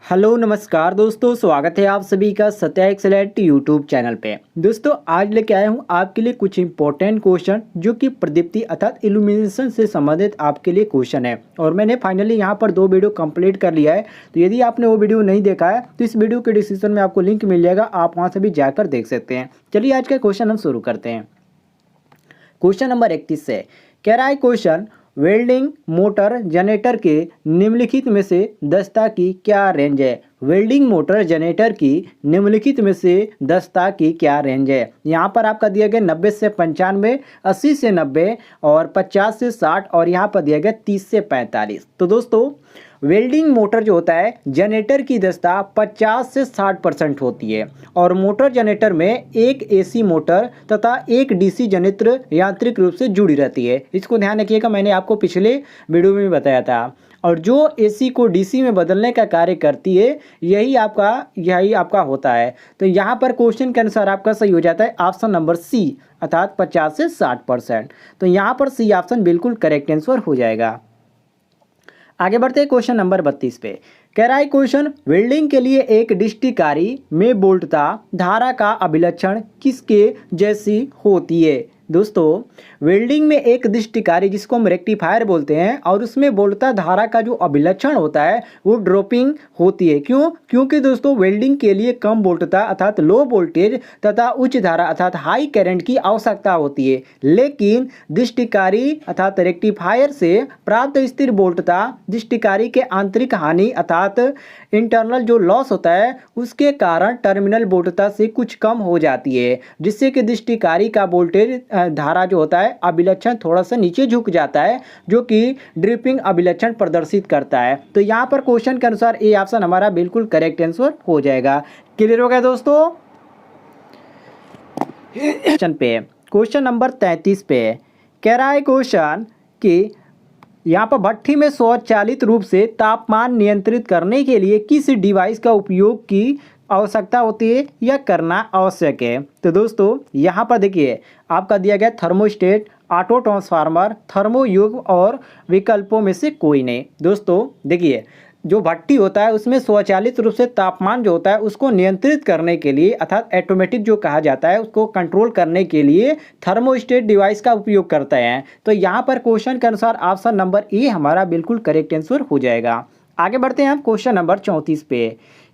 Hello नमस्कार दोस्तों, स्वागत है आप सभी का सत्या एक्सेलेंट यूट्यूब चैनल पे। दोस्तों आज लेके आया हूँ आपके लिए कुछ इंपॉर्टेंट क्वेश्चन जो कि प्रदीप्ति अर्थात इल्यूमिनेशन से संबंधित आपके लिए क्वेश्चन है। और मैंने फाइनली यहाँ पर 2 वीडियो कंप्लीट कर लिया है। तो यदि आपने वो वीडियो नहीं देखा है तो इस वीडियो के डिस्क्रिप्शन में आपको लिंक मिल जाएगा, आप वहाँ से भी जाकर देख सकते हैं। चलिए आज का क्वेश्चन हम शुरू करते हैं। क्वेश्चन नंबर 31 से कह रहा है क्वेश्चन, वेल्डिंग मोटर जनरेटर के निम्नलिखित में से दक्षता की क्या रेंज है। वेल्डिंग मोटर जनरेटर की निम्नलिखित में से दक्षता की क्या रेंज है। यहाँ पर आपका दिया गया 90 से 95, 80 से 90 और 50 से 60 और यहाँ पर दिया गया 30 से 45। तो दोस्तों वेल्डिंग मोटर जो होता है जनरेटर की दक्षता 50 से 60% होती है और मोटर जनरेटर में एक एसी मोटर तथा एक डीसी जनरेटर यांत्रिक रूप से जुड़ी रहती है। इसको ध्यान रखिएगा, मैंने आपको पिछले वीडियो में बताया था। और जो एसी को डीसी में बदलने का कार्य करती है यही आपका होता है। तो यहाँ पर क्वेश्चन के अनुसार आपका सही हो जाता है ऑप्शन नंबर सी अर्थात 50 से 60%। तो यहाँ पर सी ऑप्शन बिल्कुल करेक्ट आंसर हो जाएगा। आगे बढ़ते हैं क्वेश्चन नंबर 32 पे। कह रहा है क्वेश्चन, वेल्डिंग के लिए एक डिस्टिकारी में वोल्टता धारा का अभिलक्षण किसके जैसी होती है। दोस्तों वेल्डिंग में एक डिस्टिकारी जिसको हम रेक्टिफायर बोलते हैं और उसमें वोल्टता धारा का जो अभिलक्षण होता है वो ड्रॉपिंग होती है। क्योंकि दोस्तों वेल्डिंग के लिए कम वोल्टता अर्थात लो वोल्टेज तथा उच्च धारा अर्थात हाई करंट की आवश्यकता होती है, लेकिन डिस्टिकारी अर्थात रेक्टिफायर से प्राप्त स्थिर वोल्टता डिस्टिकारी के आंतरिक हानि अर्थात इंटरनल जो लॉस होता है उसके कारण टर्मिनल वोल्टता से कुछ कम हो जाती है, जिससे कि डिस्टिकारी का वोल्टेज धारा जो होता है अभिलक्षण थोड़ा सा नीचे झुक जाता है, जो कि ड्रिपिंग अभिलक्षण प्रदर्शित करता है। तो यहाँ पर क्वेश्चन के अनुसार ए ऑप्शन हमारा बिल्कुल करेक्ट आंसर हो जाएगा। क्लियर हो गया दोस्तों। क्वेश्चन नंबर 33 पे कह रहा है क्वेश्चन कि यहाँ पर भट्ठी में स्वचालित रूप से तापमान नियंत्रित करने के लिए किस डिवाइस का उपयोग की आवश्यकता होती है या करना आवश्यक है। तो दोस्तों यहाँ पर देखिए आपका दिया गया थर्मोस्टेट, ऑटो ट्रांसफार्मर, थर्मोयुग और विकल्पों में से कोई नहीं। दोस्तों देखिए जो भट्ठी होता है उसमें स्वचालित रूप से तापमान जो होता है उसको नियंत्रित करने के लिए अर्थात ऑटोमेटिक जो कहा जाता है उसको कंट्रोल करने के लिए थर्मोस्टेट डिवाइस का उपयोग करते हैं। तो यहाँ पर क्वेश्चन के अनुसार ऑप्शन नंबर ए हमारा बिल्कुल करेक्ट आंसर हो जाएगा। आगे बढ़ते हैं हम क्वेश्चन नंबर 34 पे।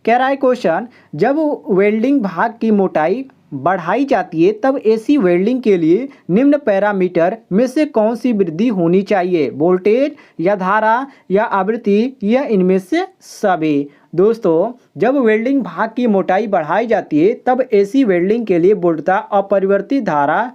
कह रहा है क्वेश्चन, जब वेल्डिंग भाग की मोटाई बढ़ाई जाती है तब एसी वेल्डिंग के लिए निम्न पैरामीटर में से कौन सी वृद्धि होनी चाहिए। वोल्टेज या धारा या आवृत्ति या इनमें से सभी। दोस्तों जब वेल्डिंग भाग की मोटाई बढ़ाई जाती है तब एसी वेल्डिंग के लिए वोल्टता अपरिवर्तित धारा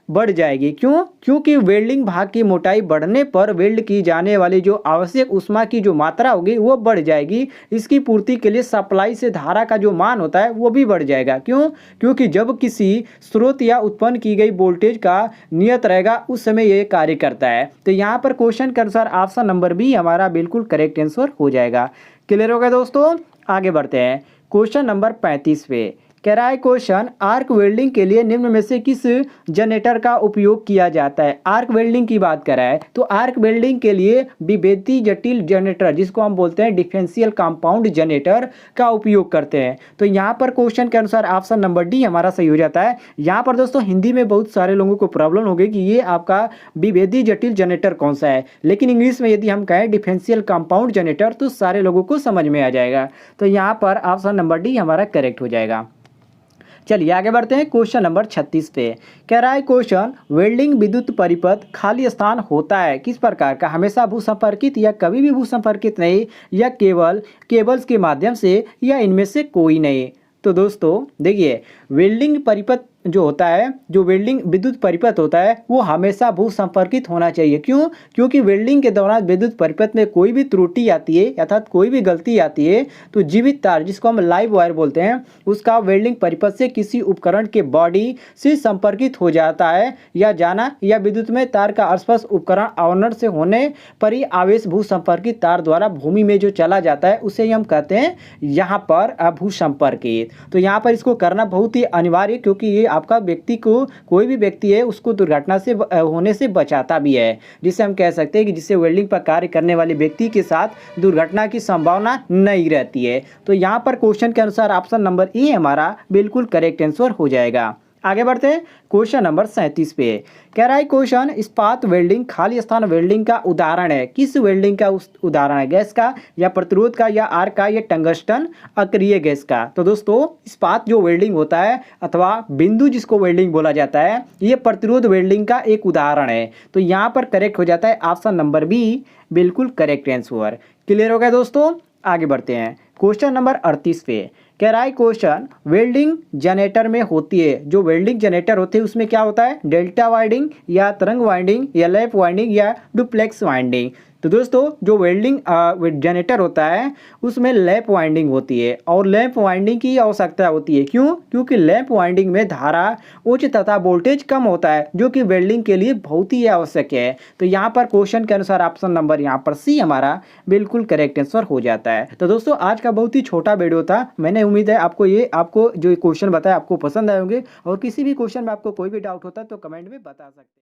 बढ़ जाएगी। क्योंकि वेल्डिंग भाग की मोटाई बढ़ने पर वेल्ड की जाने वाली जो आवश्यक ऊष्मा की जो मात्रा होगी वो बढ़ जाएगी। इसकी पूर्ति के लिए सप्लाई से धारा का जो मान होता है वो भी बढ़ जाएगा। क्योंकि जब किसी स्रोत या उत्पन्न की गई वोल्टेज का नियत रहेगा उस समय ये कार्य करता है। तो यहाँ पर क्वेश्चन के अनुसार ऑप्शन नंबर बी हमारा बिल्कुल करेक्ट आंसर हो जाएगा। क्लियर हो गया दोस्तों। आगे बढ़ते हैं क्वेश्चन नंबर 35 पे। कह रहा है क्वेश्चन, आर्क वेल्डिंग के लिए निम्न में से किस जनरेटर का उपयोग किया जाता है। आर्क वेल्डिंग की बात कर रहा है तो आर्क वेल्डिंग के लिए विभेदी जटिल जनरेटर जिसको हम बोलते हैं डिफरेंशियल कंपाउंड जनरेटर का उपयोग करते हैं। तो यहाँ पर क्वेश्चन के अनुसार ऑप्शन नंबर डी हमारा सही हो जाता है। यहाँ पर दोस्तों हिंदी में बहुत सारे लोगों को प्रॉब्लम हो गई कि ये आपका विभेदी जटिल जनरेटर कौन सा है, लेकिन इंग्लिश में यदि हम कहें डिफरेंशियल कंपाउंड जनरेटर तो सारे लोगों को समझ में आ जाएगा। तो यहाँ पर ऑप्शन नंबर डी हमारा करेक्ट हो जाएगा। चलिए आगे बढ़ते हैं क्वेश्चन नंबर 36 पे। कह रहा है क्वेश्चन, वेल्डिंग विद्युत परिपथ खाली स्थान होता है किस प्रकार का। हमेशा भूसंपर्कित या कभी भी भूसंपर्कित नहीं या केवल केबल्स के माध्यम से या इनमें से कोई नहीं। तो दोस्तों देखिए वेल्डिंग परिपथ जो होता है, जो वेल्डिंग विद्युत परिपथ होता है वो हमेशा भूसंपर्कित होना चाहिए। क्योंकि वेल्डिंग के दौरान विद्युत परिपथ में कोई भी त्रुटि आती है अर्थात कोई भी गलती आती है तो जीवित तार जिसको हम लाइव वायर बोलते हैं उसका वेल्डिंग परिपथ से किसी उपकरण के बॉडी से संपर्कित हो जाता है या जाना या विद्युत में तार का स्पर्श उपकरण आवरण से होने पर ही आवेश भूसंपर्कित तार द्वारा भूमि में जो चला जाता है उसे हम कहते हैं यहाँ पर भूसंपर्कित। तो यहाँ पर इसको करना बहुत ही अनिवार्य क्योंकि ये आपका व्यक्ति को, कोई भी व्यक्ति है उसको दुर्घटना से होने से बचाता भी है, जिसे हम कह सकते हैं कि जिससे वेल्डिंग पर कार्य करने वाले व्यक्ति के साथ दुर्घटना की संभावना नहीं रहती है। तो यहाँ पर क्वेश्चन के अनुसार ऑप्शन नंबर ए हमारा बिल्कुल करेक्ट आंसर हो जाएगा। आगे बढ़ते हैं क्वेश्चन नंबर 37 पे। कह रहा है क्वेश्चन, इस्पात वेल्डिंग खाली स्थान वेल्डिंग का उदाहरण है। किस वेल्डिंग का उदाहरण है? गैस का या प्रतिरोध का या आर्क का या टंगस्टन अक्रिय गैस का? तो दोस्तों इस्पात जो वेल्डिंग होता है अथवा बिंदु जिसको वेल्डिंग बोला जाता है, ये प्रतिरोध वेल्डिंग का एक उदाहरण है। तो यहाँ पर करेक्ट हो जाता है ऑप्शन नंबर बी, बिल्कुल करेक्ट आंसर। क्लियर हो गया दोस्तों? आगे बढ़ते हैं क्वेश्चन नंबर 38 पे। कह रहा है क्वेश्चन, वेल्डिंग जनरेटर में होती है, जो वेल्डिंग जनरेटर होते हैं उसमें क्या होता है? डेल्टा वाइंडिंग या तरंग वाइंडिंग या लैप वाइंडिंग या डुप्लेक्स वाइंडिंग? तो दोस्तों जो वेल्डिंग जनरेटर होता है उसमें लैप वाइंडिंग होती है, और लैप वाइंडिंग की आवश्यकता होती है। क्यों? क्योंकि लैप वाइंडिंग में धारा उच्च तथा वोल्टेज कम होता है, जो कि वेल्डिंग के लिए बहुत ही आवश्यक है। तो यहाँ पर क्वेश्चन के अनुसार ऑप्शन नंबर यहाँ पर सी हमारा बिल्कुल करेक्ट आंसर हो जाता है। तो दोस्तों आज का बहुत ही छोटा वीडियो था, मैंने उम्मीद है आपको जो क्वेश्चन बताया आपको पसंद आए होंगे, और किसी भी क्वेश्चन में आपको कोई भी डाउट होता है तो कमेंट में बता सकते हैं।